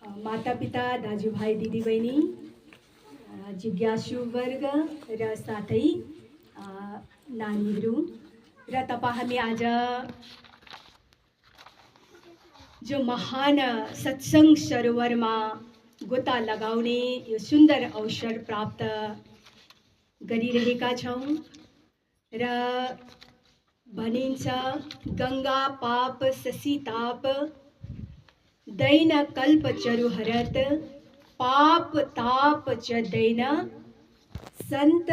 मातापिता, दाजुभाइ, दिदीबहिनी, जिज्ञासु वर्ग र साथै नानीहरू र हामी आज जो महान सत्संग सरोवरमा गोता लगाउने यो सुन्दर अवसर प्राप्त गरिरहेका छौं र भनिन्छ गंगा पाप शशी ताप दैन कल्प चरुहरत पाप ताप च दैन संत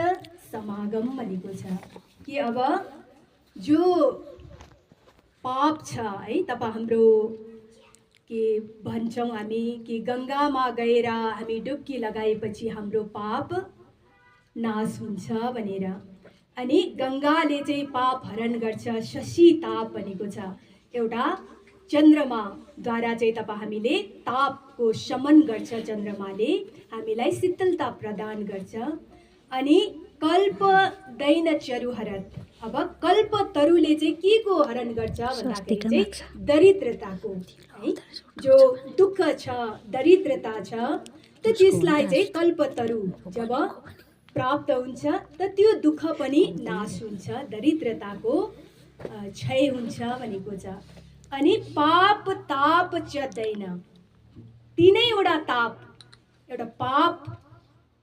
समागम भनेको छ कि अब जो पाप छ है हाम्रो के भन्छौं हामी कि गंगामा गएर हामी डुब्की लगाएपछि हाम्रो पाप नाश हुन्छ भनेर अनि गंगाले चाहिँ पाप हरण गर्छ। शशी ताप भनेको छ एउटा चन्द्रमा द्वारा चाहिँ हामीले तापको शमन गर्छ। चन्द्रमाले हामीलाई शीतलता प्रदान गर्छ। अनि कल्प दैन चरुहरत अब कल्प तरुले चाहिँ के को हरण गर्छ भन्दाखेरि चाहिँ दरिद्रताको है जो दुःख छ दरिद्रता छ त त्यसलाई चाहिँ कल्प तरु जब प्राप्त हुन्छ त त्यो दुःख पनि नाश हुन्छ दरिद्रताको क्षय हुन्छ भनेको छ। अनि पाप ताप च्दैन तीनैवटा ताप एउटा पाप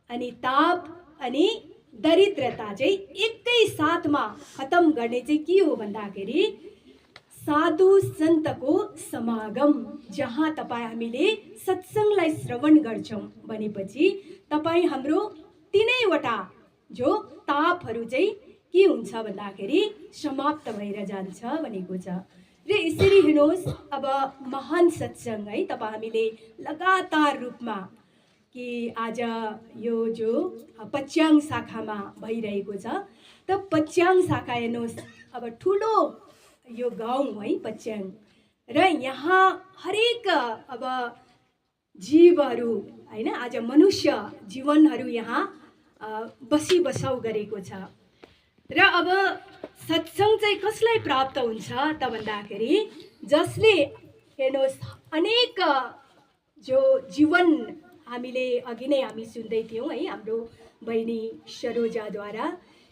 अनि ताप अनि दरिद्रता चाहिँ एकै साथमा खत्म गर्ने चाहिँ के हो भन्दाखेरि साधु सन्तको समागम जहाँ हामीले सत्संगलाई श्रवण गर्छौं भनेपछि हाम्रो तीनैवटा जो तापहरू चाहिँ के हुन्छ भन्दाखेरि समाप्त भएर जान्छ भनेको छ। र यसरी हेर्नुहोस् अब महान सत्संग है हामीले लगातार रूपमा कि आज यो जो पच्याङ शाखामा भइरहेको छ त पच्याङ शाखा हेर्नुहोस् अब ठुलो यो गाउँ है पच्याङ र यहाँ हरेक अब जीवहरू हैन आज मनुष्य जीवनहरू यहाँ बसी बसाउ गरेको छ। र अब सत्संग चाहिँ कसलाई प्राप्त हुन्छ त भन्दाखेरि जसले हेर्नुहोस् अनेक जो जीवन हामीले अघि नै हामी सुन्दै थियौं है हाम्रो बहिनी सरोजाद्वारा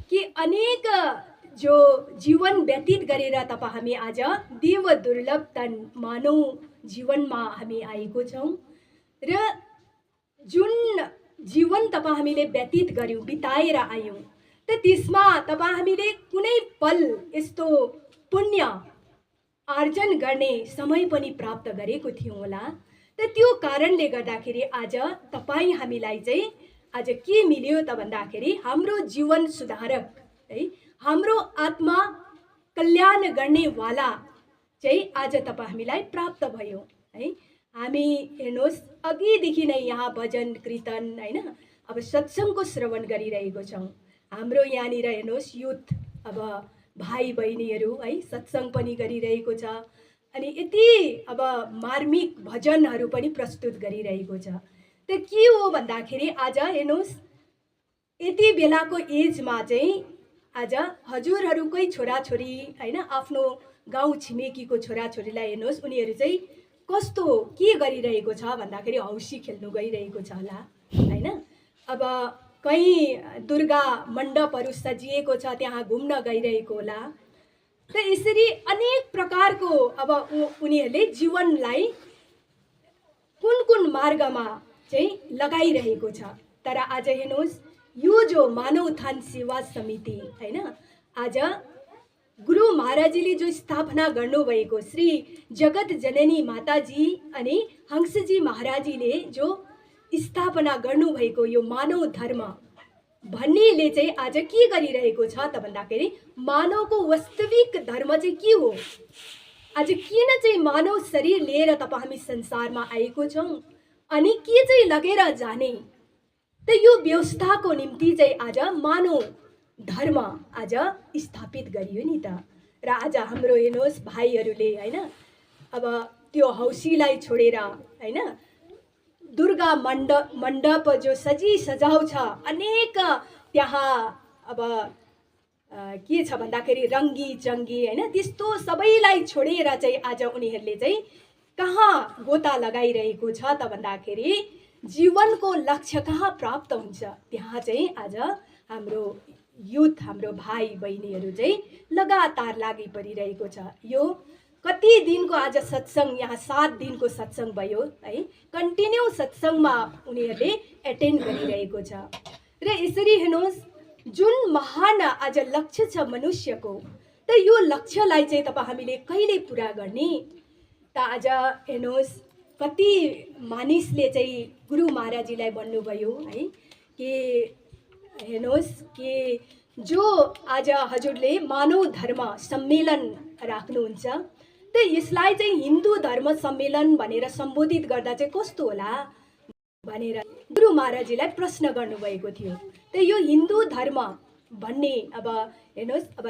कि अनेक जो जीवन व्यतीत गरेर हामी आज देव दुर्लभ तन मानव जीवनमा हामी आएको छौं र जुन जीवन हामीले व्यतीत गर्यौं बिताएर आयौं त त्यसमा हामीले कुनै पल यस्तो पुण्य आर्जन गर्ने समय पनि प्राप्त गरेको थियौं होला त त्यो कारणले गर्दाखेरि आज हामीलाई चाहिँ आज के मिल्यो त भन्दाखेरि हाम्रो जीवन सुधारक है हाम्रो आत्मा कल्याण गर्ने वाला चाहिँ आज हामीलाई प्राप्त भयो है। हामी हेर्नुहोस् अघिदेखि नै यहाँ भजन कीर्तन हैन अब सत्संगको श्रवण गरिरहेको छौं। हाम्रो यहाँनिर हेर्नुहोस् युथ अब भाइ बहिनीहरू है सत्संग पनि गरिरहेको छ अनि यति अब मार्मिक भजनहरू पनि प्रस्तुत गरिरहेको छ। त के हो भन्दाखेरि आज हेर्नुहोस् यति बेलाको एजमा चाहिँ आज हजुरहरूकै छोराछोरी हैन आफ्नो गाउँ छिमेकीको छोराछोरीलाई हेर्नुहोस् उनीहरू चाहिँ कस्तो के गरिरहेको छ भन्दाखेरि हौसी खेल्नु गइरहेको छ होला हैन। अब कहीं दुर्गा मण्डपहरू सजिएको छ त्यहाँ घुम्न गइरहेको होला। त यसरी अनेक प्रकारको अब उनीहरूले जीवनलाई कुन कुन मार्गमा चाहिँ लगाइरहेको छ। तर आज हेर्नुहोस् यो जो मानव थान सेवा समिति हैन आज गुरु महाराजजीले जो स्थापना गर्नुभएको श्री जगत जननी माताजी अनि हंसजी महाराजजीले जो स्थापना गर्नुभएको यो मानव धर्म भन्नेले चाहिँ आज के गरिरहेको छ त भन्दाखेरि मानवको वास्तविक धर्म चाहिँ के हो आज किन चाहिँ मानव शरीर लिएर हामी संसारमा आएको छौं अनि के चाहिँ लगेर जाने त यो व्यवस्थाको निम्ति चाहिँ आज मानव धर्म आज स्थापित गरियो नि त। र आज हाम्रो हेर्नुहोस् भाइहरूले हैन अब त्यो हौसीलाई छोडेर हैन दुर्गा मण्डप जो सजाउ छ अनेक त्यहाँ अब के छ भन्दाखेरि रङ्गी चङ्गी हैन त्यस्तो सबैलाई छोडेर चाहिँ आज उनीहरूले चाहिँ कहाँ गोता लगाइरहेको छ त भन्दाखेरि जीवनको लक्ष्य कहाँ प्राप्त हुन्छ त्यहाँ चाहिँ आज हाम्रो युथ हाम्रो भाइ बहिनीहरू चाहिँ लगातार लागि परिरहेको छ। यो कति दिनको आज सत्संग यहाँ 7 दिनको सत्संग भयो है, कन्टिन्यू सत्संगमा उनीहरूले एटेन्ड गरिरहेको छ। र यसरी हेर्नुहोस् जुन महान आज लक्ष्य छ मनुष्यको, त यो लक्ष्यलाई चाहिँ तपाईँ हामीले कहिले पुरा गर्ने त आज हेर्नुहोस् कति मानिसले चाहिँ गुरु महाराजीलाई भन्नुभयो है कि हेर्नुहोस् कि जो आज हजुरले मानव धर्म सम्मेलन राख्नुहुन्छ त यसलाई चाहिँ हिन्दू धर्म सम्मेलन भनेर सम्बोधित गर्दा चाहिँ कस्तो होला भनेर गुरु महाराजीलाई प्रश्न गर्नुभएको थियो। त यो हिन्दू धर्म भन्ने अब हेर्नुहोस् अब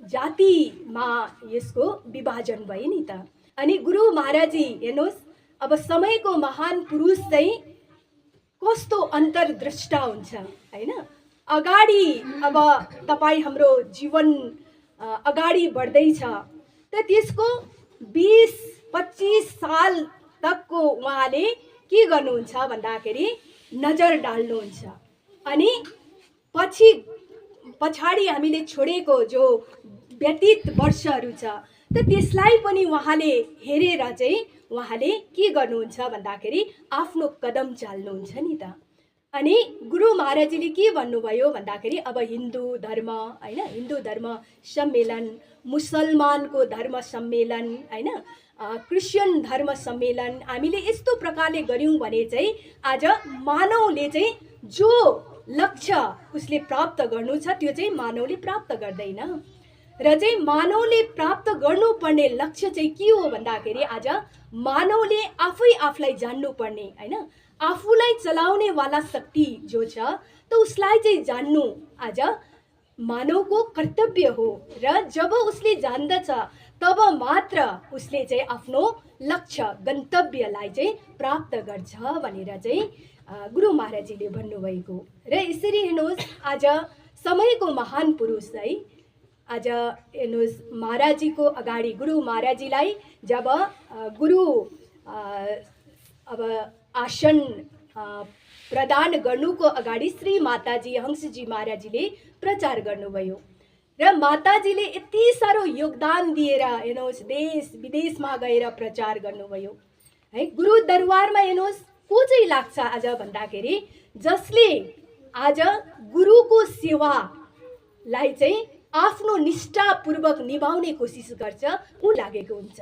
जातिमा यसको विभाजन भयो नि त। अनि गुरु महाराजी हेर्नुहोस् अब समयको महान पुरुष चाहिँ कस्तो अन्तर्दृष्टा हुन्छ हैन। अगाडि अब तपाईँ हाम्रो जीवन अगाडि बढ्दैछ त त्यसको 20-25 साल तकको उहाँले के गर्नुहुन्छ भन्दाखेरि नजर डाल्नुहुन्छ। अनि पछाडि हामीले छोडेको जो व्यतीत वर्षहरू छ त त्यसलाई पनि उहाँले हेरेर चाहिँ उहाँले के गर्नुहुन्छ भन्दाखेरि आफ्नो कदम चाल्नुहुन्छ नि त। अनि गुरु महाराजीले के भन्नुभयो भन्दाखेरि अब हिन्दू धर्म हैन, हिन्दू धर्म सम्मेलन, मुसलमानको धर्म सम्मेलन हैन, क्रिस्चियन धर्म सम्मेलन हामीले यस्तो प्रकारले गर्यौं भने चाहिँ आज मानवले चाहिँ जो लक्ष्य उसले प्राप्त गर्नु छ त्यो चाहिँ मानवले प्राप्त गर्दैन। र चाहिँ मानवले प्राप्त गर्नुपर्ने लक्ष्य चाहिँ के हो भन्दाखेरि आज मानवले आफै आफूलाई जान्नुपर्ने हैन, आफूलाई चलाउने वाला शक्ति जो छ त उसलाई चाहिँ जान्नु आज मानवको कर्तव्य हो। र जब उसले जान्दछ तब मात्र उसले चाहिँ आफ्नो लक्ष्य गन्तव्यलाई चाहिँ प्राप्त गर्छ भनेर चाहिँ गुरु महाराजीले भन्नुभएको। र यसरी हेर्नुहोस् आज समयको महान पुरुष है आज हेर्नुहोस् महाराजीको अगाडि गुरु महाराजीलाई जब गुरु अब आसन प्रदान गर्नुको अगाडि श्री माताजी हंसजी महाराजीले प्रचार गर्नुभयो। र माताजीले यति साह्रो योगदान दिएर हेर्नुहोस् देश विदेशमा गएर प्रचार गर्नुभयो है। गुरु दरबारमा हेर्नुहोस् को चाहिँ लाग्छ आज भन्दाखेरि जसले आज गुरुको सेवालाई चाहिँ आफ्नो निष्ठापूर्वक निभाउने कोसिस गर्छ ऊ लागेको हुन्छ।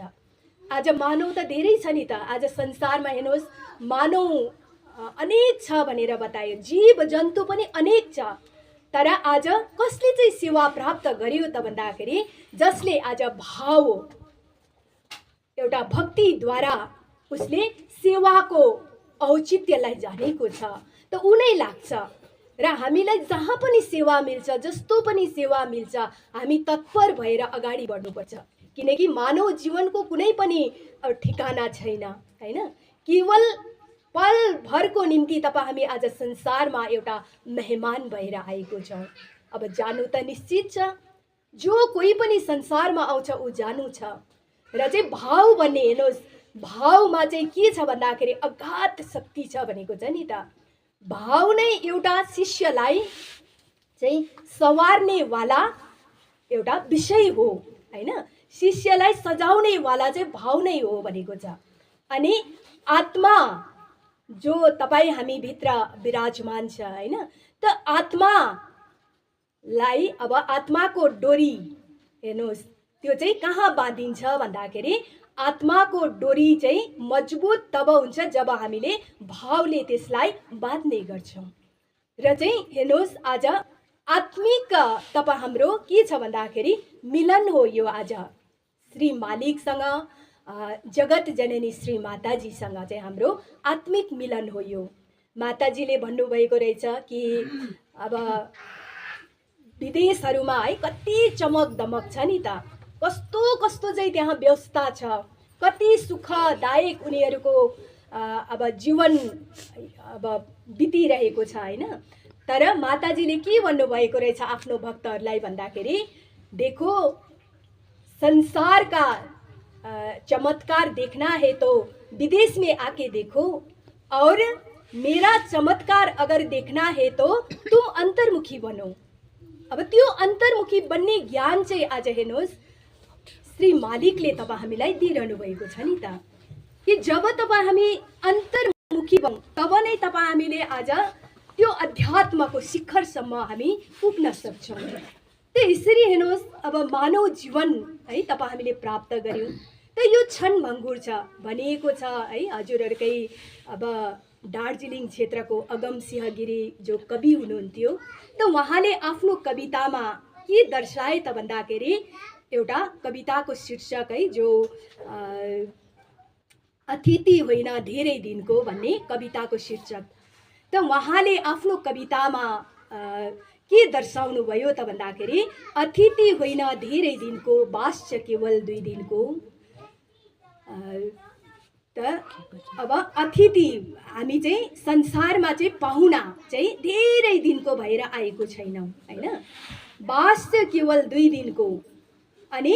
आज मानव त धेरै छ नि त। आज संसारमा हेर्नुहोस् मानव अनेक छ भनेर बतायो, जीव जन्तु पनि अनेक छ। तर आज कसले चाहिँ सेवा प्राप्त गर्यो त भन्दाखेरि जसले आज भाव एउटा भक्तिद्वारा उसले सेवाको औचित्यलाई जानेको छ त उनै लाग्छ। र हामीलाई जहाँ पनि सेवा मिल्छ, जस्तो पनि सेवा मिल्छ, हामी तत्पर भएर अगाडि बढ्नुपर्छ। किनकि मानव जीवनको कुनै पनि ठिकाना छैन हैन। केवल पल भरको निम्ति तपाईँ हामी आज संसारमा एउटा मेहमान भएर आएको छौँ। अब जानु त निश्चित छ, जो कोही पनि संसारमा आउँछ ऊ जानु छ। र चाहिँ भाव भन्ने हेर्नुहोस् भावमा चाहिँ के छ भन्दाखेरि अगाध शक्ति छ भनेको छ नि त। भाव नै एउटा शिष्यलाई चाहिँ सवार्ने वाला एउटा विषय हो हैन। शिष्यलाई सजाउने वाला चाहिँ भाव नै हो भनेको छ। अनि आत्मा जो तपाईँ हामी भित्र विराजमान छ हैन, त आत्मालाई अब आत्माको डोरी हेर्नुहोस् त्यो चाहिँ कहाँ बाँधिन्छ भन्दाखेरि आत्माको डोरी चाहिँ मजबुत तब हुन्छ जब हामीले भावले त्यसलाई बाँध्ने गर्छौं। र चाहिँ हेर्नुहोस् आज आत्मिक तपाईँ हाम्रो के छ भन्दाखेरि मिलन हो यो। आज श्री मालिकसँग जगत जननी श्री माताजीसँग चाहिँ हाम्रो आत्मिक मिलन हो यो। माताजीले भन्नुभएको रहेछ कि अब विदेशहरूमा है कति चमक दमक छ नि त, कस्तो कस्तो चाहिँ त्यहाँ व्यवस्था छ, कति सुखदायक उनीहरूको अब जीवन अब बितिरहेको छ हैन। तर माताजीले के भन्नुभएको रहेछ आफ्नो भक्तहरूलाई भन्दाखेरि देखो संसारका चमत्कार देखना है तो विदेश में आके देखो, और मेरा चमत्कार अगर देखना है तो तुम अन्तर्मुखी बनो। अब त्यो अन्तर्मुखी बन्ने ज्ञान चाहिँ आज हेर्नुहोस् श्री मालिकले तपाईँ हामीलाई दिइरहनु भएको छ नि त, कि जब तपाईँ हामी अन्तर्मुखी बौँ तब नै तपाईँ हामीले आज त्यो अध्यात्मको शिखरसम्म हामी पुग्न सक्छौँ। त यसरी हेर्नुहोस्, अब मानव जीवन है तपाईँ हामीले प्राप्त गर्यौँ त यो क्षणभङ्गुर छ भनिएको छ है। हजुरहरूकै अब दार्जिलिङ क्षेत्रको अगमसिंह गिरी जो कवि हुनुहुन्थ्यो, त उहाँले आफ्नो कवितामा के दर्शाए त भन्दाखेरि एउटा कविताको शीर्षक है जो अतिथि होइन धेरै दिनको भन्ने कविताको शीर्षक, त उहाँले आफ्नो कवितामा के दर्शाउनु भयो त भन्दाखेरि अतिथि होइन धेरै दिनको, बास छ केवल 2 दिनको। त अब अतिथि हामी चाहिँ संसारमा चाहिँ पाहुना चाहिँ धेरै दिनको भएर आएको छैनौँ हैन। बास चाहिँ केवल 2 दिनको, अनि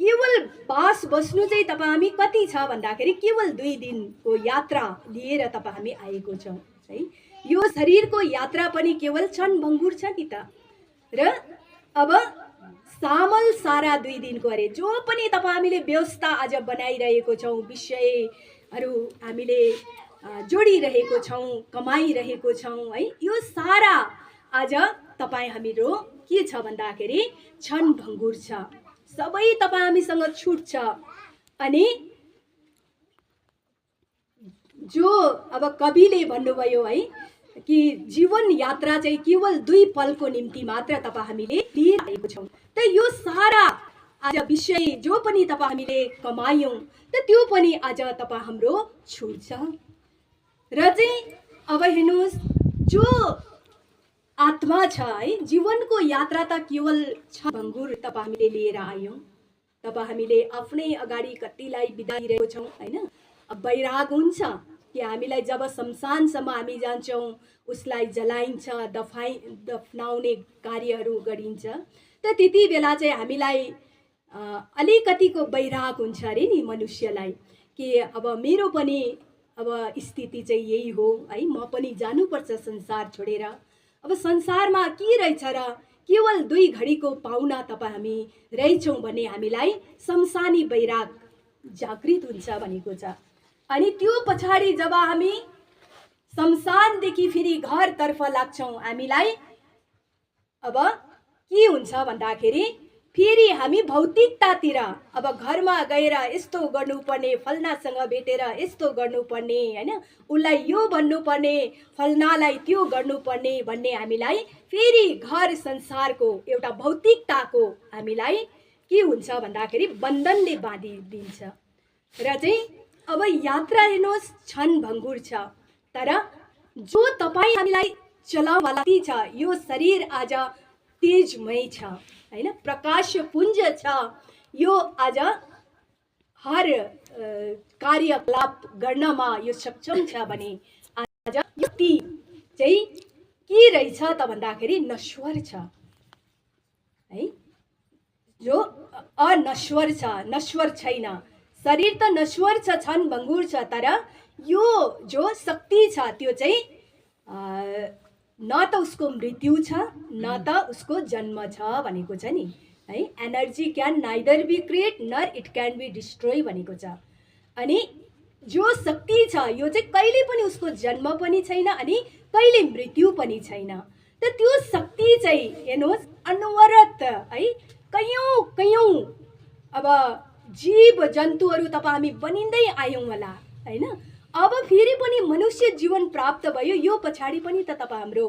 केवल बास बस्नु चाहिँ तपाईँ हामी कति छ भन्दाखेरि केवल 2 दिनको यात्रा लिएर तपाईँ हामी आएको छौँ है। यो शरीरको यात्रा पनि केवल क्षणभङ्गुर छ नि त। र अब सामल सारा 2 दिनको अरे जो पनि तपाईँ हामीले व्यवस्था आज बनाइरहेको छौँ, विषयहरू हामीले जोडिरहेको छौँ, कमाइरहेको छौँ है, यो सारा आज तपाईँ हाम्रो के छ भन्दाखेरि क्षणभङ्गुर छ, सबै तपाईँ हामीसँग छुट्छ। अनि जो अब कविले भन्नुभयो है कि जीवन यात्रा चाहिँ केवल 2 पलको निम्ति मात्र तपाईँ हामीले लिइरहेको छौँ, त यो सारा आज विषय जो पनि तपाईँ हामीले कमायौँ त त्यो पनि आज तपाईँ हाम्रो छुट्छ। र चाहिँ अब हेर्नुहोस् जो आत्मा छ है, जीवनको यात्रा त केवल क्षणभङ्गुर तपाईँ हामीले लिएर आयौँ। तपाईँ हामीले आफ्नै अगाडि कतिलाई बिदा दिइरहेको छौँ हैन। अब वैराग हुन्छ कि हामीलाई जब शमशानसम्म हामी जान्छौँ उसलाई जलाइन्छ, दफनाउने कार्यहरू गरिन्छ, त त्यति बेला चाहिँ हामीलाई अलिकतिको वैराग हुन्छ अरे नि मनुष्यलाई, कि अब मेरो पनि अब स्थिति चाहिँ यही हो है, म पनि जानुपर्छ संसार छोडेर। अब संसारमा के रहेछ र, केवल 2 घडीको पाहुना तपाईँ हामी रहेछौँ भने हामीलाई शमशानी वैराग जागृत हुन्छ भनेको छ। अनि त्यो पछाडि जब हामी शमशानदेखि फेरि घरतर्फ लाग्छौँ हामीलाई अब के हुन्छ भन्दाखेरि फेरि हामी भौतिकतातिर, अब घरमा गएर यस्तो गर्नुपर्ने, फल्नासँग भेटेर यस्तो गर्नुपर्ने हैन, उसलाई यो भन्नुपर्ने, फल्नालाई त्यो गर्नुपर्ने भन्ने हामीलाई फेरि घर संसारको एउटा भौतिकताको हामीलाई के हुन्छ भन्दाखेरि बन्धनले बाँधिदिन्छ। र चाहिँ अब यात्रा हेर्नुहोस् क्षणभङ्गुर छ, तर जो तपाईँ हामीलाई चलाउवाला छ, यो शरीर आज तेजमय छ हैन, प्रकाश पुञ्ज छ, यो आज हर कार्यकलाप गर्नमा यो सक्षम छ भने आज व्यक्ति चाहिँ के रहेछ त भन्दाखेरि नश्वर छ है, जो अनश्वर छ, नश्वर छैन। शरीर त नश्वर छ, क्षणभङ्गुर छ, तर यो जो शक्ति छ त्यो चाहिँ न त उसको मृत्यु छ न त उसको जन्म छ भनेको छ नि है। Energy can neither be create Nar it can be destroy भनेको छ। अनि जो शक्ति छ यो चाहिँ कहिले पनि उसको जन्म पनि छैन अनि कहिले मृत्यु पनि छैन। त त्यो शक्ति चाहिँ हेर्नुहोस् अनवरत है, कयौं अब जीव जन्तुहरू तपाईँ हामी बनिँदै आयौँ होला हैन। अब फेरि पनि मनुष्य जीवन प्राप्त भयो, यो पछाडि पनि त तपाईँ हाम्रो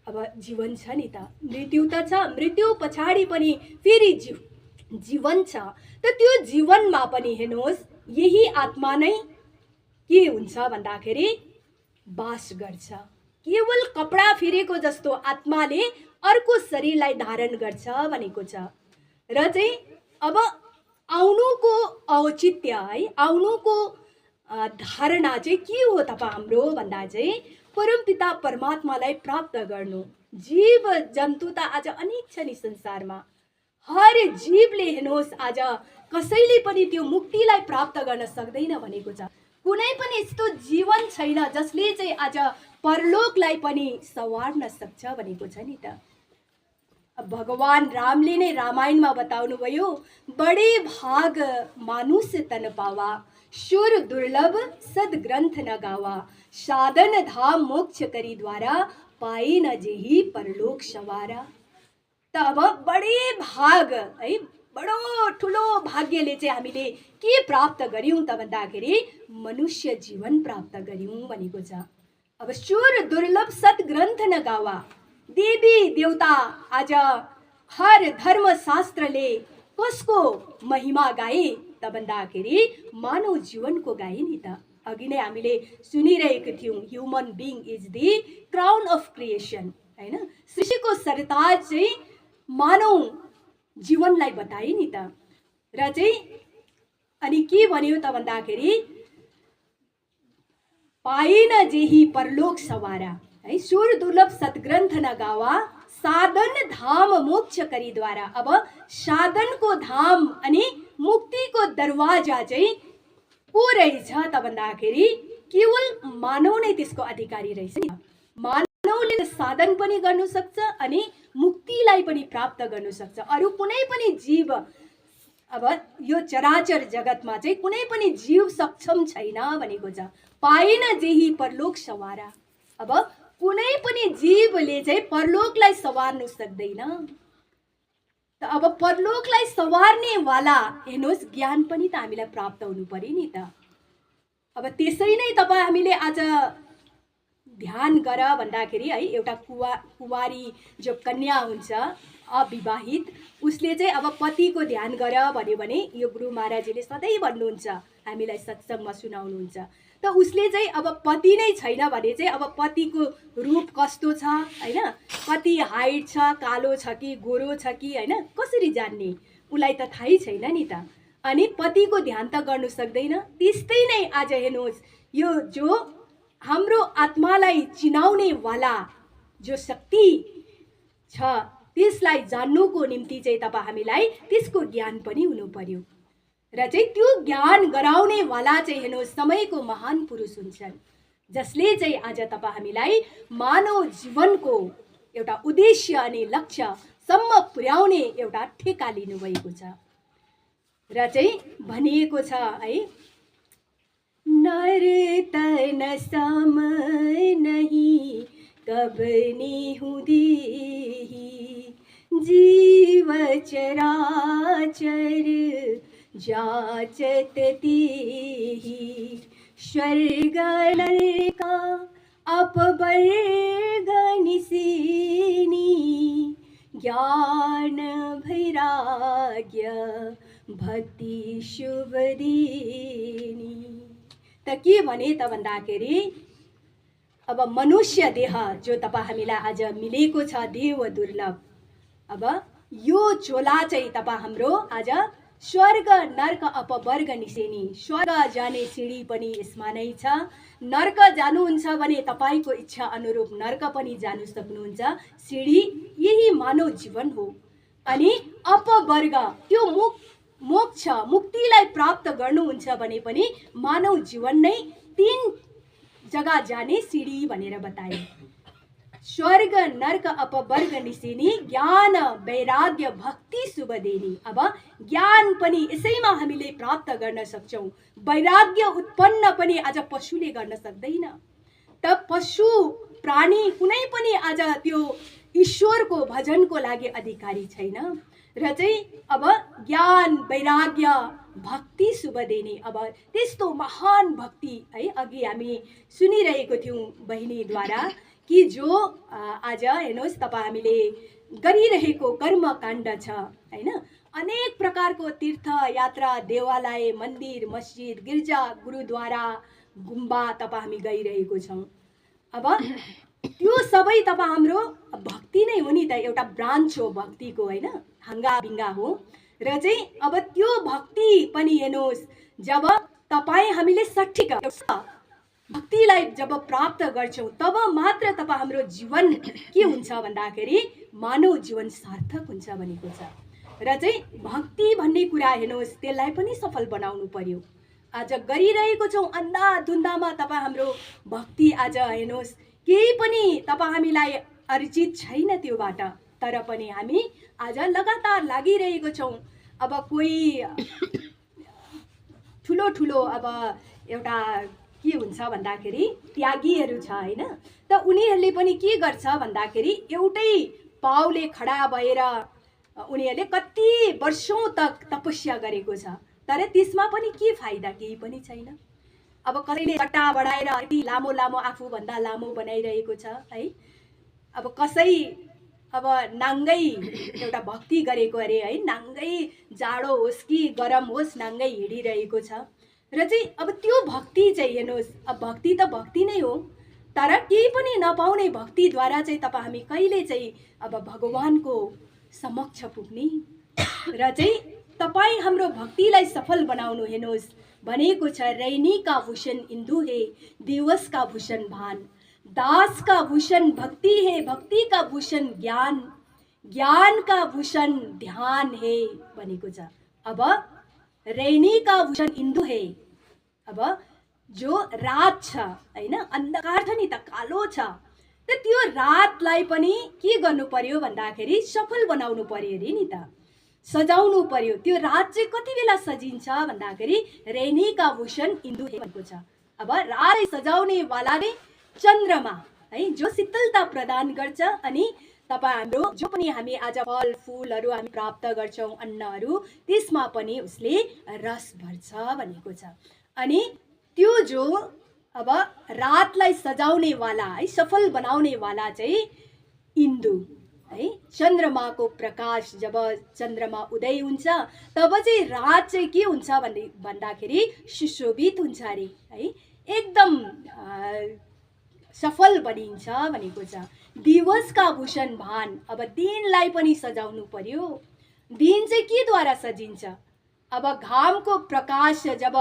अब जीवन छ नि त, मृत्यु त छ, मृत्यु पछाडि पनि फेरि जीवन छ। त त्यो जीवनमा पनि हेर्नुहोस् यही आत्मा नै के हुन्छ भन्दाखेरि बास गर्छ। केवल कपडा फेरेको जस्तो आत्माले अर्को शरीरलाई धारण गर्छ भनेको छ। र चाहिँ अब आउनुको औचित्य है, आउनुको धारणा चाहिँ के हो तपाईँ हाम्रो भन्दा चाहिँ परमपिता परमात्मालाई प्राप्त गर्नु। जीव जन्तु त आज अनेक छ नि संसारमा, हर जीवले हेर्नुहोस् आज कसैले पनि त्यो मुक्तिलाई प्राप्त गर्न सक्दैन भनेको छ। कुनै पनि यस्तो जीवन छैन जसले चाहिँ आज परलोकलाई पनि सवार्न सक्छ भनेको छ नि त। भगवान रामले नै रामायणमा बताउनुभयो, बडे भाग मानुष तन पावा, सुर दुर्लभ सद्ग्रन्थ न गावा, साधन धाम मोक्ष करी द्वारा, पाए न जेही परलोक सवारा। त अब बडे भाग है, बडो ठुलो भाग्यले चाहिँ हामीले के प्राप्त गर्यौं त भन्दाखेरि मनुष्य जीवन प्राप्त गर्यौं भनेको छ। अब सुर दुर्लभ सद्ग्रन्थ न गावा, देवी देवता आज हर धर्म शास्त्रले कसको महिमा गाए त भन्दाखेरि मानव जीवनको गाए नि त। अघि नै हामीले सुनिरहेको थियौं, human being is the crown of creation, हैन? सृष्टिको सरताज चाहिँ मानव जीवनलाई बताए नि त। र चाहिँ अनि के भन्यो त भन्दाखेरि पाएन जेही परलोक सवारा, है, सुर दुर्लभ सद्ग्रन्थ न गावा, साधन धाम मोक्ष करी द्वारा। अब साधनको धाम अनि मुक्तिको दरवाजा चाहिँ को रहेछ त भन्दाखेरि केवल मानव नै त्यसको अधिकारी रहेछ नि। मानवले साधन पनि गर्नु सक्छ अनि मुक्तिलाई पनि प्राप्त गर्नु सक्छ। अरू कुनै पनि जीव अब यो चराचर जगतमा चाहिँ कुनै पनि जीव सक्षम छैन भनेको छ। पाएन जेही परलोक सवारा, अब कुनै पनि जीवले चाहिँ परलोकलाई सवार्नु सक्दैन। त अब परलोकलाई सवार्ने वाला हेर्नुहोस् ज्ञान पनि त हामीलाई प्राप्त हुनु पर्यो नि त। अब त्यसै नै तपाईँ हामीले आज ध्यान गर भन्दाखेरि है, एउटा कुवारी जो कन्या हुन्छ अविवाहित, उसले चाहिँ अब पतिको ध्यान गर भन्यो भने यो गुरु महाराजले सधैँ भन्नुहुन्छ, हामीलाई सत्सङ्गमा सुनाउनुहुन्छ। त उसले चाहिँ अब पति नै छैन भने चाहिँ अब पतिको रूप कस्तो छ, हैन, कति हाइट छ, कालो छ कि गोरो छ कि, हैन, कसरी जान्ने, उसलाई त थाहै छैन नि त। अनि पतिको ध्यान त गर्नु सक्दैन। त्यस्तै नै आज हेर्नुहोस् यो जो हाम्रो आत्मालाई चिनाउने वाला जो शक्ति छ त्यसलाई जान्नुको निम्ति चाहिँ तपाईँ हामीलाई त्यसको ज्ञान पनि हुनु पर्यो। र चाहिँ त्यो ज्ञान गराउने वाला चाहिँ हेर्नुहोस् समयको महान पुरुष हुन्छन्, जसले चाहिँ आज तपाईँ हामीलाई मानव जीवनको एउटा उद्देश्य अनि लक्ष्यसम्म पुर्याउने एउटा ठेका लिनुभएको छ। र चाहिँ भनिएको छ है, नर तन सम नहीं कब नेहु देहि, जीव चराचर जाचत तेहि, स्वर्ग नरक अपवर्ग निसेनी, ज्ञान वैराग्य भक्ति शुभ देनी। त के भने त भन्दाखेरि अब मनुष्य देह जो तपाईँ हामीलाई आज मिलेको छ देव दुर्लभ, अब यो चोला चाहिँ तपाईँ हाम्रो आज स्वर्ग नर्क अपवर्ग निसेनी, स्वर्ग जाने सिँढी पनि यसमा नै छ, नर्क जानुहुन्छ भने तपाईँको इच्छा अनुरूप नर्क पनि जानु सक्नुहुन्छ। सिँढी यही मानव जीवन हो। अनि अपवर्ग त्यो मोक्ष मुक्तिलाई प्राप्त गर्नुहुन्छ भने पनि मानव जीवन नै 3 जग्गा जाने सिँढी भनेर बताए, स्वर्ग नर्क अपवर्ग निसेनी, ज्ञान वैराग्य भक्ति शुभ देनी। अब ज्ञान पनि यसैमा हामीले प्राप्त गर्न सक्छौं, वैराग्य उत्पन्न पनि आज पशुले गर्न सक्दैन। त पशु प्राणी कुनै पनि आज त्यो ईश्वरको भजनको लागि अधिकारी छैन। र चाहिँ अब ज्ञान वैराग्य भक्ति शुभ देनी, अब त्यस्तो महान भक्ति है, अघि हामी सुनिरहेको थियौं बहिनीद्वारा कि जो आज हेर्नुहोस् तपाईँ हामीले गरिरहेको कर्मकाण्ड छ, हैन, अनेक प्रकारको तीर्थ यात्रा, देवालय, मन्दिर, मस्जिद, गिर्जा, गुरुद्वारा, गुम्बा तपाईँ हामी गइरहेको छौं। अब त्यो सबै तपाईँ हाम्रो भक्ति नै हो नि त, एउटा ब्रान्च हो भक्तिको, हैन, हंगा बिंगा हो। र चाहिँ अब त्यो भक्ति पनि हेर्नुहोस् जब तपाईँ हामीले सठिक भक्तिलाई जब प्राप्त गर्छौं तब मात्र तपाईँ हाम्रो जीवन के हुन्छ भन्दाखेरि मानव जीवन सार्थक हुन्छ भनेको छ। र चाहिँ भक्ति भन्ने कुरा हेर्नुहोस् त्यसलाई पनि सफल बनाउनु पर्यो। आज गरिरहेको छौँ अन्धाधुन्दामा तपाईँ हाम्रो भक्ति आज हेर्नुहोस् केही पनि तपाईँ हामीलाई अर्जित छैन त्योबाट, तर पनि हामी आज लगातार लागिरहेको छौँ। अब कोही ठुलो ठुलो अब एउटा के हुन्छ भन्दाखेरि त्यागीहरू छ होइन, त उनीहरूले पनि के गर्छ भन्दाखेरि एउटै पाउले खडा भएर उनीहरूले कति वर्षौँ तक तपस्या गरेको छ, तर त्यसमा पनि के फाइदा, केही पनि छैन। अब कसैले कट्टा बढाएर यति लामो लामो आफूभन्दा लामो बनाइरहेको छ है। अब कसै अब नाङ्गै एउटा भक्ति गरेको अरे है, नाङ्गै जाडो होस् कि गरम होस् नाङ्गै हिँडिरहेको छ। र चाहिँ अब त्यो भक्ति चाहिँ हेर्नुहोस्, अब भक्ति त भक्ति नै हो, तर केही पनि नपाउने भक्तिद्वारा चाहिँ तपाईँ हामी कहिले चाहिँ अब भगवानको समक्ष पुग्ने। र चाहिँ तपाईँ हाम्रो भक्तिलाई सफल बनाउनु हेर्नुहोस् भनेको छ, रैनी का भूषण इंदु है, दिवस का भूषण भान, दास का भूषण भक्ति है, भक्ति का भूषण ज्ञान, ज्ञान का भूषण ध्यान है भनेको छ। अब रैनी का भूषण इंदु है, अब जो रात छ हैन, अन्धकार छ नि त, कालो छ, त त्यो रातलाई पनि के गर्नु पर्यो भन्दाखेरि सफल बनाउनु पर्यो अरे नि त, सजाउनु पर्यो। त्यो रात चाहिँ कति बेला सजिन्छ भन्दाखेरि रैनी का भूषण इंदु है भनेको छ। अब रात सजाउने वाला नै चन्द्रमा है, जो शीतलता प्रदान गर्छ। अनि तपाईँ हाम्रो जो पनि हामी आज फल फुलहरू हामी प्राप्त गर्छौँ, अन्नहरू, त्यसमा पनि उसले रस भर्छ भनेको छ। अनि त्यो जो अब रातलाई सजाउने वाला है, सफल बनाउने वाला चाहिँ इन्दु है, चन्द्रमाको प्रकाश जब चन्द्रमा उदय हुन्छ तब चाहिँ रात चाहिँ के हुन्छ भन्दाखेरि सुशोभित हुन्छ अरे है, एकदम सफल बनिन्छ भनेको छ। दिवस का भूषण भान, अब दिनलाई पनि सजाउनु पर्यो। दिन चाहिँ केद्वारा सजिन्छ, अब घामको प्रकाश जब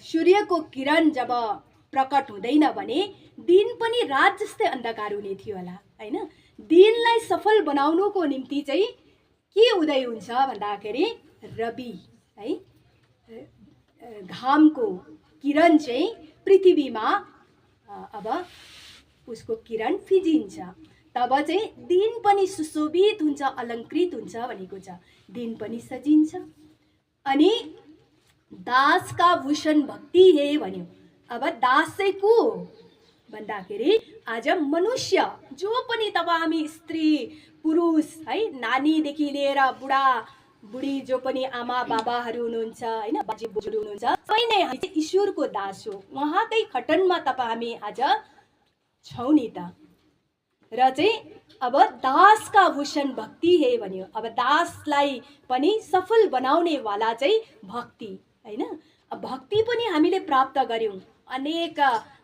सूर्यको किरण जब प्रकट हुँदैन भने दिन पनि रात जस्तै अन्धकार हुने थियो होला हैन। दिनलाई सफल बनाउनुको निम्ति चाहिँ के उदय हुन्छ भन्दाखेरि रवि है, घामको किरण चाहिँ पृथ्वीमा अब उसको किरण फिजिन्छ, तब चाहिँ दिन पनि सुशोभित हुन्छ, अलङ्कृत हुन्छ भनेको छ, दिन पनि सजिन्छ। अनि दास का भूषण भक्ति है भन्यो। अब दास चाहिँ को हो भन्दाखेरि आज मनुष्य जो पनि तपाईँ हामी स्त्री पुरुष है, नानीदेखि लिएर बुढा बुढी जो पनि आमा बाबाहरू हुनुहुन्छ हैन, बाजे बोजूहरू हुनुहुन्छ, सबै नै हामी चाहिँ ईश्वरको दास हो। उहाँकै खटनमा तपाईँ हामी आज छौँ नि त। र चाहिँ अब दास का भूषण भक्ति है भन्यो। अब दासलाई पनि सफल बनाउने वाला चाहिँ भक्ति हैन। अब भक्ति पनि हामीले प्राप्त गर्यौँ। अनेक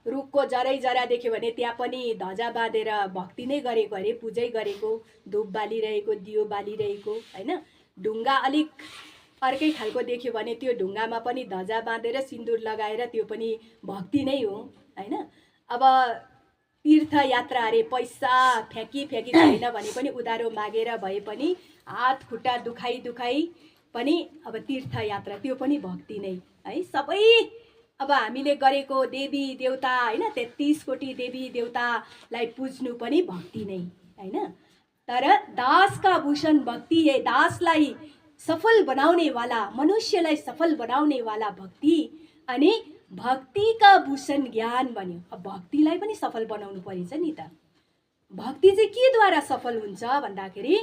रुखको जरै जरा देख्यो भने त्यहाँ पनि ध्वजा बाँधेर भक्ति नै गरेको अरे, पूजै गरेको, धूप बालिरहेको, दियो बालिरहेको हैन। ढुङ्गा अलिक अर्कै खालको देख्यो भने त्यो ढुङ्गामा पनि ध्वजा बाँधेर सिन्दुर लगाएर त्यो पनि भक्ति नै हो हैन। अब तीर्थ यात्रा अरे, पैसा फ्याँकी छैन भने पनि उधारो मागेर भए पनि हात खुट्टा दुखाइ पनि अब तीर्थ यात्रा त्यो पनि भक्ति नै है। सबै अब हामीले गरेको देवी देवता हैन, 33 कोटी देवी देवतालाई पुज्नु पनि भक्ति नै हैन। तर दास का भूषण भक्ति है, दासलाई सफल बनाउने वाला, मनुष्यलाई सफल बनाउने वाला भक्ति। अनि भक्ति का भूषण ज्ञान भन्यो। अब भक्तिलाई पनि सफल बनाउनु परिन्छ नि त। भक्ति चाहिँ केद्वारा सफल हुन्छ भन्दाखेरि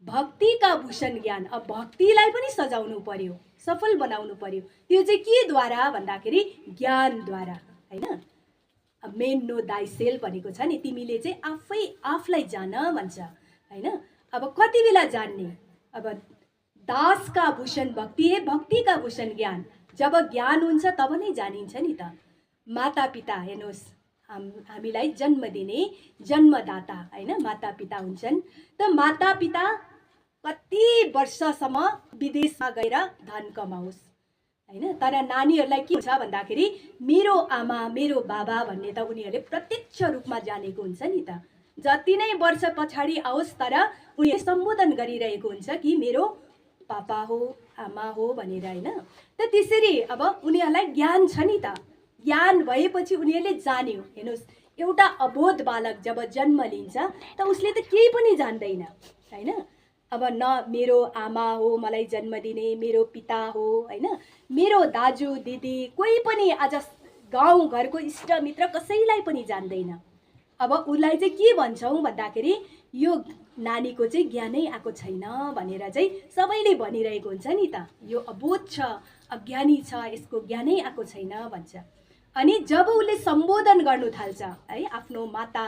भक्ति का भूषण ज्ञान। अब भक्तिलाई पनि सजाउनु पर्यो, सफल बनाउनु पर्यो। त्यो चाहिँ केद्वारा भन्दाखेरि ज्ञानद्वारा हैन। अब मेन नो दाइ सेल्फ भनेको छ नि, तिमीले चाहिँ आफूलाई जान भन्छ हैन। अब कति बेला जान्ने, अब दास का भूषण भक्ति है, भक्ति का भूषण ज्ञान। जब ज्ञान हुन्छ तब नै जानिन्छ नि त। माता पिता हेर्नुहोस्, हामीलाई जन्म दिने जन्मदाता हैन, माता पिता हुन्छन्। त माता पिता कति वर्षसम्म विदेशमा गएर धन कमाओस् हैन, तर नानीहरूलाई के हुन्छ भन्दाखेरि मेरो आमा मेरो बाबा भन्ने त उनीहरूले प्रत्यक्ष रूपमा जानेको हुन्छ नि त। जति नै वर्ष पछाडि आओस् तर उनीले सम्बोधन गरिरहेको हुन्छ कि मेरो पापा हो, आमा हो भनेर, होइन। त त्यसरी अब उनीहरूलाई ज्ञान छ नि त, ज्ञान भएपछि उनीहरूले जान्यो। हेर्नुहोस्, एउटा अबोध बालक जब जन्म लिन्छ त उसले त केही पनि जान्दैन, होइन। अब न मेरो आमा हो मलाई जन्म दिने, मेरो पिता हो, होइन, मेरो दाजु दिदी कोही पनि आज गाउँ घरको इष्टमित्र कसैलाई पनि जान्दैन। अब उसलाई चाहिँ के भन्छौँ भन्दाखेरि यो नानीको चाहिँ ज्ञानै आएको छैन भनेर चाहिँ सबैले भनिरहेको हुन्छ नि त। यो अबोध छ, अज्ञानी छ, यसको ज्ञानै आएको छैन भन्छ। अनि जब उसले सम्बोधन गर्नु थाल्छ है, आफ्नो माता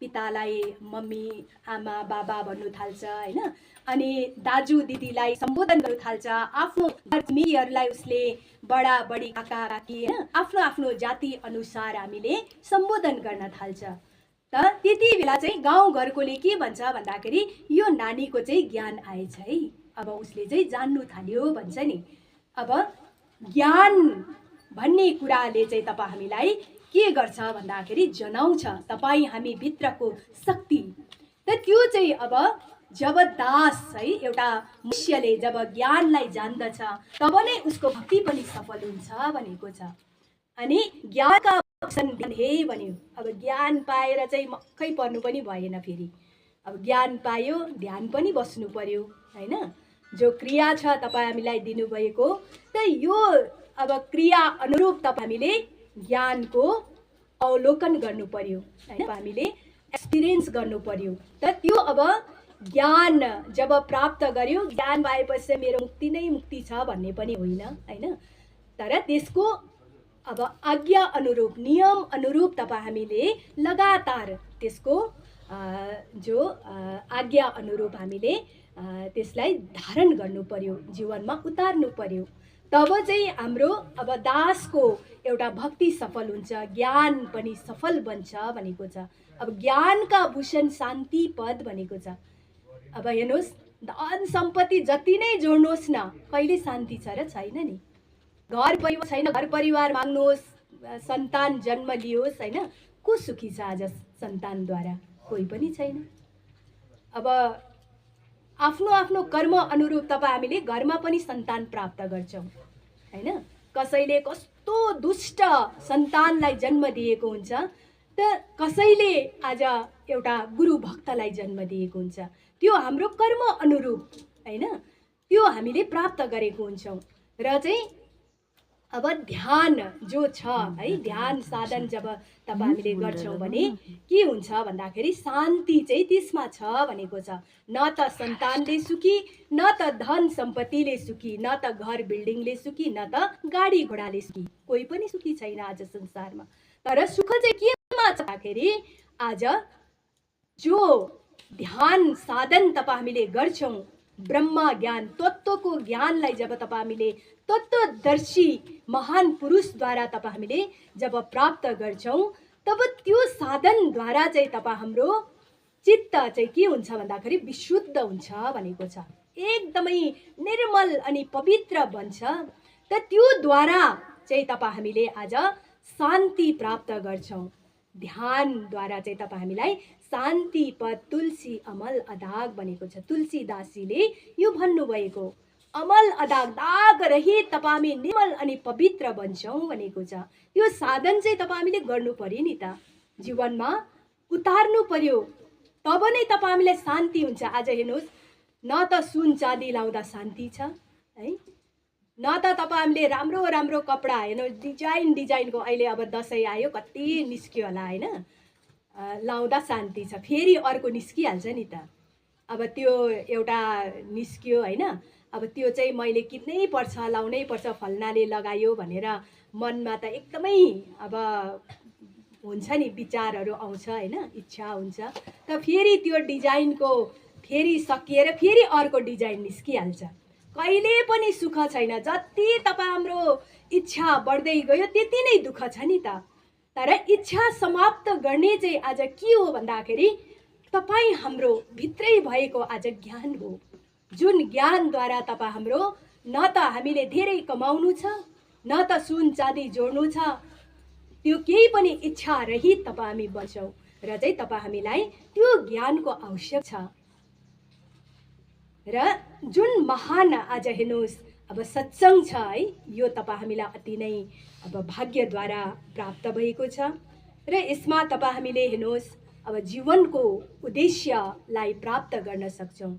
पितालाई मम्मी आमा बाबा भन्नु थाल्छ, होइन, अनि दाजु दिदीलाई सम्बोधन गर्नु थाल्छ, आफ्नो छिमेकीहरूलाई उसले बडा बडी काका काकी, होइन, आफ्नो आफ्नो जाति अनुसार हामीले सम्बोधन गर्न थाल्छ। त त्यति बेला चाहिँ गाउँघरकोले के भन्छ भन्दाखेरि यो नानीको चाहिँ ज्ञान आएछ है, अब उसले चाहिँ जान्नु थाल्यो भन्छ नि। अब ज्ञान भन्ने कुराले चाहिँ तपाईँ हामीलाई के गर्छ भन्दाखेरि जनाउँछ तपाईँ हामी भित्रको शक्ति। त त्यो चाहिँ अब जब दास है एउटा मनुष्यले जब ज्ञानलाई जान्दछ तब नै उसको भक्ति पनि सफल हुन्छ भनेको छ। अनि ज्ञानका ध्यान हे भन्यो। अब ज्ञान पाएर चाहिँ मक्कै पर्नु पनि भएन, फेरि अब ज्ञान पायो ध्यान पनि बस्नु पर्यो, होइन। जो क्रिया छ तपाईँ हामीलाई दिनुभएको त यो अब क्रिया अनुरूप तपाईँ हामीले ज्ञानको अवलोकन गर्नु पर्यो, होइन, हामीले एक्सपिरियन्स गर्नु पर्यो। त त्यो अब ज्ञान जब प्राप्त गर्यो, ज्ञान पाएपछि मेरो मुक्ति नै मुक्ति छ भन्ने पनि होइन, होइन। तर त्यसको अब आज्ञा अनुरूप नियम अनुरूप तपाईँ हामीले लगातार त्यसको जो आज्ञा अनुरूप हामीले त्यसलाई धारण गर्नु पर्यो, जीवनमा उतार्नु पर्यो। तब चाहिँ हाम्रो अब दासको एउटा भक्ति सफल हुन्छ, ज्ञान पनि सफल बन्छ भनेको छ। अब ज्ञानका भूषण शान्ति पद भनेको छ। अब हेर्नुहोस्, धन सम्पत्ति जति नै जोड्नुहोस् न कहिले शान्ति छ र छैन नि। घर परिवार छैन, घर परिवार माग्नुहोस्, सन्तान जन्म लियोस्, होइन, को सुखी छ आज सन्तानद्वारा? कोही पनि छैन। अब आफ्नो आफ्नो कर्म अनुरूप तपाईँ हामीले घरमा पनि सन्तान प्राप्त गर्छौँ, होइन। कसैले कस्तो दुष्ट सन्तानलाई जन्म दिएको हुन्छ त कसैले आज एउटा गुरु भक्तलाई जन्म दिएको हुन्छ। त्यो हाम्रो कर्म अनुरूप, होइन, त्यो हामीले प्राप्त गरेको हुन्छौँ। र चाहिँ अब ध्यान जो छ है, ध्यान साधन जब तपाईँ हामीले गर्छौँ भने के हुन्छ भन्दाखेरि शान्ति चाहिँ त्यसमा छ भनेको छ। न त सन्तानले सुखी, न त धन सम्पत्तिले सुखी, न त घर बिल्डिङले सुखी, न त गाडी घोडाले सुखी, कोही पनि सुखी छैन आज संसारमा। तर सुख चाहिँ केमा छ भन्दाखेरि आज जो ध्यान साधन तपाईँ हामीले गर्छौँ, ब्रह्म ज्ञान तत्त्वको ज्ञानलाई जब तपाईँ हामीले तत्त्वदर्शी महान पुरुषद्वारा तपाईँ हामीले जब प्राप्त गर्छौँ तब त्यो साधनद्वारा चाहिँ तपाईँ हाम्रो चित्त चाहिँ के हुन्छ भन्दाखेरि विशुद्ध हुन्छ भनेको छ, एकदमै निर्मल अनि पवित्र बन्छ। त त्योद्वारा चाहिँ तपाईँ हामीले आज शान्ति प्राप्त गर्छौँ। ध्यानद्वारा चाहिँ तपाईँ हामीलाई शान्ति पद तुलसी अमल अदाग भनेको छ। तुलसीदासीले यो भन्नुभएको, अमल अदाग दाग रहित तपाईँ हामी निर्मल अनि पवित्र बन्छौँ भनेको छ। त्यो साधन चाहिँ तपाईँ हामीले गर्नु पर्यो नि त, जीवनमा उतार्नु पर्यो, तब नै तपाईँ हामीलाई शान्ति हुन्छ। आज हेर्नुहोस्, न त सुन चाँदी लाउँदा शान्ति छ है, न त तपाईँ हामीले राम्रो राम्रो कपडा हेर्नुहोस्, डिजाइन डिजाइनको अहिले अब दसैँ आयो कति निस्क्यो होला, होइन, लाउँदा शान्ति छ, फेरि अर्को निस्किहाल्छ नि त। अब त्यो एउटा निस्क्यो, होइन, अब त्यो चाहिँ मैले किन्नै पर्छ, लाउनै पर्छ, फल्नाले लगायो भनेर मनमा त एकदमै अब हुन्छ नि, विचारहरू आउँछ, होइन, इच्छा हुन्छ। त फेरि त्यो डिजाइनको फेरि सकिएर फेरि अर्को डिजाइन निस्किहाल्छ, कहिले पनि सुख छैन। जति तपाईँ हाम्रो इच्छा बढ्दै गयो त्यति नै दुःख छ नि त। तर इच्छा समाप्त गर्ने चाहिँ आज के हो भन्दाखेरि तपाईँ हाम्रो भित्रै भएको आज ज्ञान हो, जुन ज्ञानद्वारा तपाईँ हाम्रो न त हामीले धेरै कमाउनु छ, न त सुन चाँदी जोड्नु छ, त्यो केही पनि इच्छा रहित तपाईँ हामी बन्छौँ। र चाहिँ तपाईँ हामीलाई त्यो ज्ञानको आवश्यक छ। र जुन महान आज हेर्नुहोस् अब सत्सङ्ग छ है, यो तपाईँ हामीलाई अति नै अब भाग्यद्वारा प्राप्त भएको छ र यसमा तपाईँ हामीले हेर्नुहोस् अब जीवनको उद्देश्यलाई प्राप्त गर्न सक्छौँ।